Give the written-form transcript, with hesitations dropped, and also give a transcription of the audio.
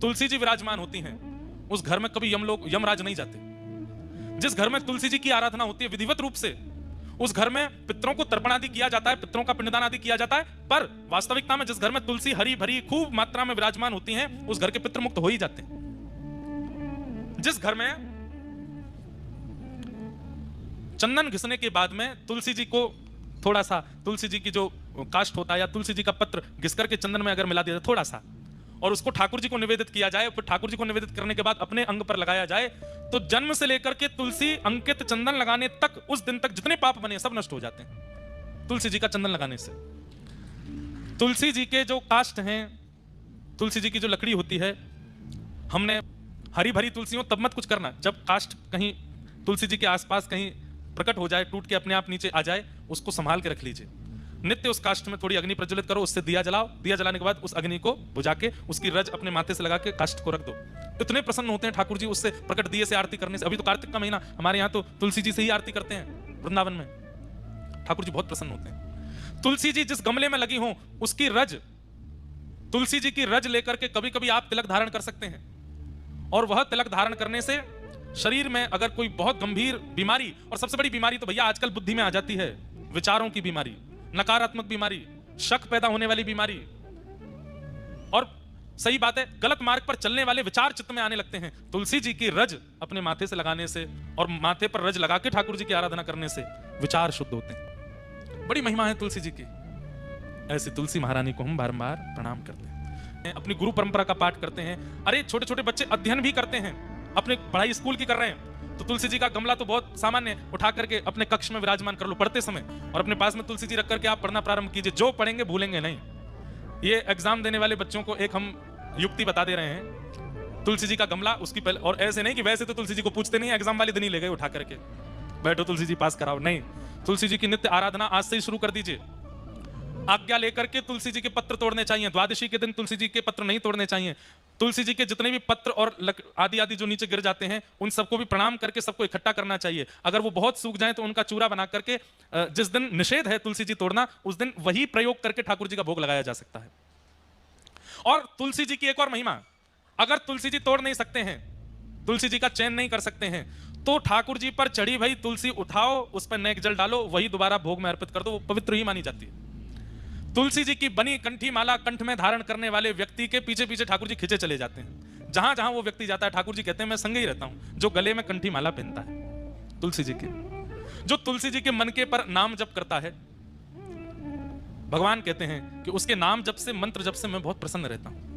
तुलसी जी विराजमान होती हैं, उस घर में कभी यमराज नहीं जाते। जिस घर में तुलसी जी की आराधना होती है विधिवत रूप से, उस घर में पितरों को तर्पण आदि किया जाता है, पितरों का पिंडदान आदि किया जाता है। पर वास्तविकता में जिस घर में तुलसी हरी भरी खूब मात्रा में विराजमान होती हैं, उस घर के पितृ मुक्त हो ही जाते हैं। जिस घर में चंदन घिसने के बाद में तुलसी जी को थोड़ा सा, तुलसी जी की जो काष्ठ होता है या तुलसी जी का पत्र घिस करके चंदन में अगर मिला दिया जाए थोड़ा सा, और उसको ठाकुर जी को निवेदित किया जाए, फिर ठाकुर जी को निवेदित करने के बाद अपने अंग पर लगाया जाए, तो जन्म से लेकर के तुलसी अंकित चंदन लगाने तक, उस दिन तक जितने पाप बने सब नष्ट हो जाते हैं तुलसी जी का चंदन लगाने से। तुलसी जी के जो काष्ठ हैं, तुलसी जी की जो लकड़ी होती है, हमने हरी भरी तुलसी हो तब मत कुछ करना। जब काष्ठ कहीं तुलसी जी के आसपास कहीं प्रकट हो जाए, टूट के अपने आप नीचे आ जाए, उसको संभाल के रख लीजिए। नित्य उस काष्ठ में थोड़ी अग्नि प्रज्वलित करो, उससे दिया जलाओ, दिया जलाने के बाद उस अग्नि को बुझा के उसकी रज अपने माथे से लगा के काष्ठ को रख दो। इतने प्रसन्न होते हैं ठाकुर जी उससे प्रकट दिए से आरती करने से। अभी तो कार्तिक का महीना, हमारे यहाँ तो तुलसी जी से ही आरती करते हैं वृंदावन में। ठाकुर जी बहुत प्रसन्न होते हैं। तुलसी जी जिस गमले में लगी हो उसकी रज, तुलसी जी की रज लेकर के कभी कभी आप तिलक धारण कर सकते हैं, और वह तिलक धारण करने से शरीर में अगर कोई बहुत गंभीर बीमारी, और सबसे बड़ी बीमारी तो भैया आजकल बुद्धि में आ जाती है, विचारों की बीमारी, नकारात्मक बीमारी, शक पैदा होने वाली बीमारी, और सही बात है गलत मार्ग पर चलने वाले विचार चित्त में आने लगते हैं। तुलसी जी की रज अपने माथे से लगाने से और माथे पर रज लगा के ठाकुर जी की आराधना करने से विचार शुद्ध होते हैं। बड़ी महिमा है तुलसी जी की। ऐसी तुलसी महारानी को हम बारंबार प्रणाम करते हैं, अपनी गुरु परंपरा का पाठ करते हैं। अरे छोटे छोटे बच्चे अध्ययन भी करते हैं, अपने पढ़ाई स्कूल की कर रहे हैं, तो तुलसी जी का गमला तो बहुत सामान्य, उठा करके अपने कक्ष में विराजमान कर लो पढ़ते समय, और अपने पास में तुलसी जी रख करके आप पढ़ना प्रारंभ कीजिए। जो पढ़ेंगे भूलेंगे नहीं। ये एग्जाम देने वाले बच्चों को एक हम युक्ति बता दे रहे हैं। तुलसी जी का गमला, उसकी पहले, और ऐसे नहीं कि वैसे तो तुलसी जी को पूछते नहीं, एग्जाम वाले दिन ही ले गए उठा करके, बैठो तुलसी जी पास कराओ, नहीं। तुलसी जी की नित्य आराधना आज से ही शुरू कर दीजिए। आज्ञा लेकर के तुलसी जी के पत्र तोड़ने चाहिए। द्वादशी के दिन तुलसी जी के पत्र नहीं तोड़ने चाहिए। तुलसी जी के जितने भी पत्र और आदि आदि जो नीचे गिर जाते हैं, उन सबको भी प्रणाम करके सबको इकट्ठा करना चाहिए। अगर वो बहुत सूख जाएं तो उनका चूरा बना करके, जिस दिन निषेध है तुलसी जी तोड़ना, उस दिन वही प्रयोग करके ठाकुर जी का भोग लगाया जा सकता है। और तुलसी जी की एक और महिमा, अगर तुलसी जी तोड़ नहीं सकते हैं, तुलसी जी का चयन नहीं कर सकते हैं, तो ठाकुर जी पर चढ़ी भई तुलसी उठाओ, उस पर नेक जल डालो, वही दोबारा भोग में अर्पित कर दो, वो पवित्र ही मानी जाती है। तुलसी जी की बनी कंठी माला कंठ में धारण करने वाले व्यक्ति के पीछे पीछे ठाकुर जी खींचे चले जाते हैं। जहां जहां वो व्यक्ति जाता है ठाकुर जी कहते हैं मैं संग ही रहता हूं। जो गले में कंठी माला पहनता है तुलसी जी के, जो तुलसी जी के मन के पर नाम जप करता है, भगवान कहते हैं कि उसके नाम जप से, मंत्र जप से मैं बहुत प्रसन्न रहता हूं।